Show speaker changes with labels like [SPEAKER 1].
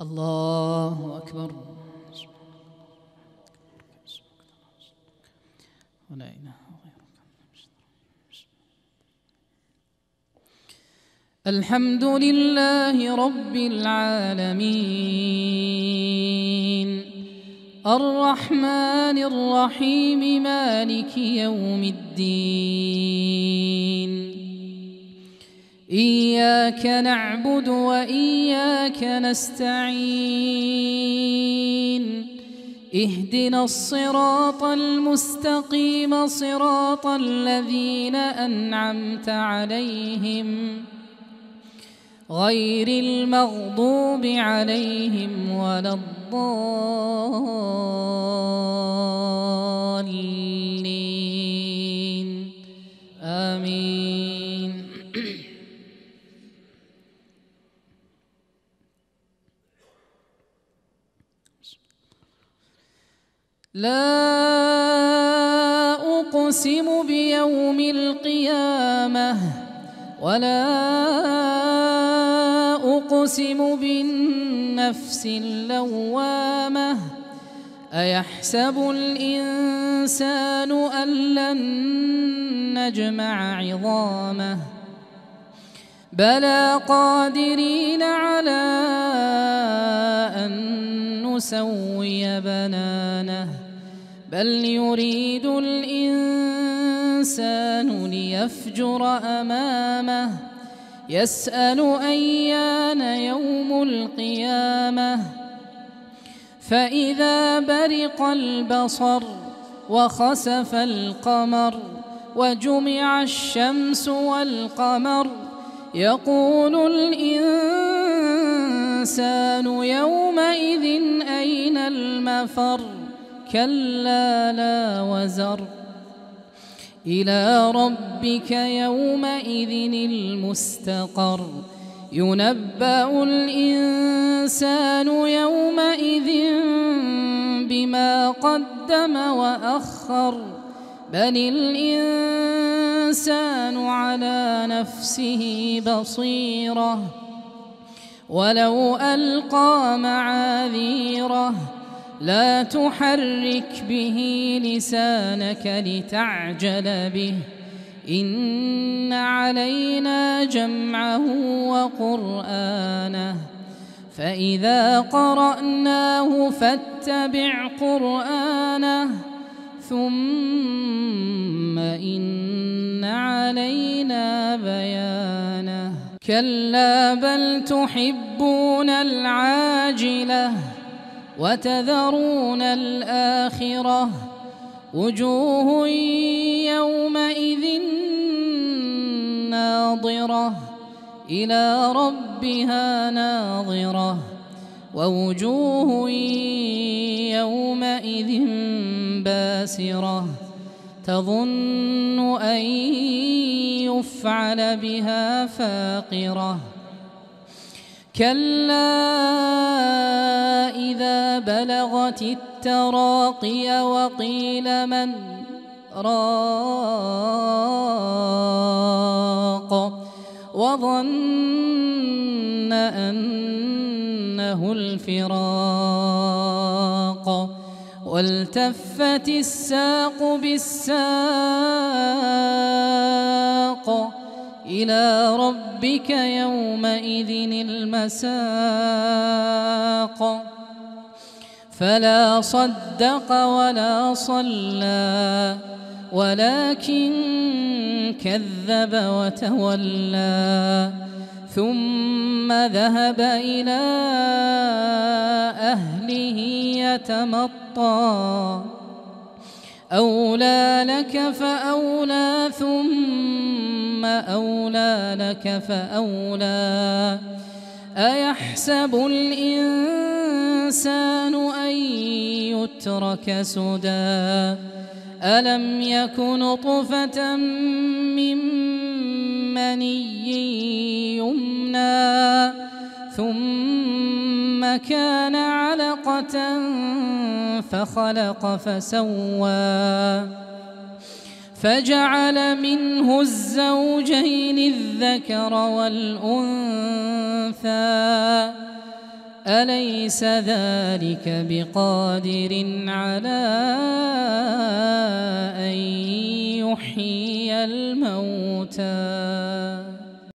[SPEAKER 1] الله أكبر. ولا إله غيرك. الحمد لله رب العالمين الرحمن الرحيم مالك يوم الدين إياك نعبد وإياك نستعين اهدنا الصراط المستقيم صراط الذين أنعمت عليهم غير المغضوب عليهم ولا الضالين آمين. لا أقسم بيوم القيامة ولا أقسم بالنفس اللوامة أيحسب الإنسان أن لن نجمع عظامه بلى قادرين على أن نسوي بنانه بل يريد الإنسان ليفجر أمامه يسأل أيان يوم القيامة فإذا برق البصر وخسف القمر وجمع الشمس والقمر يقول الإنسان يومئذ أين المفر كلا لا وزر إلى ربك يومئذ المستقر ينبأ الإنسان يومئذ بما قدم وأخر بل الإنسان على نفسه بصيرة ولو ألقى معاذيره لا تحرك به لسانك لتعجل به إن علينا جمعه وقرآنه فإذا قرأناه فاتبع قرآنه ثم إن علينا بيانه كلا بل تحبون العاجلة وتذرون الآخرة وجوه يومئذ ناظرة إلى ربها ناظرة ووجوه يومئذ باسرة تظن أن يفعل بها فاقرة كلا إذا بلغت التراقي وقيل من راق وظن أنه الفراق والتفت الساق بالساق إلى ربك يومئذ المساق فلا صدق ولا صلى ولكن كذب وتولى ثم ذهب إلى أهله يتمطى أولى لك فأولى ثم أولى لك فأولى أيحسب الإنسان أن يترك سدى ألم يك نطفة من مني يمنى ثم كان علقة فخلق فسوى فجعل منه الزوجين الذكر والأنثى أليس ذلك بقادر على أن يحيي الموتى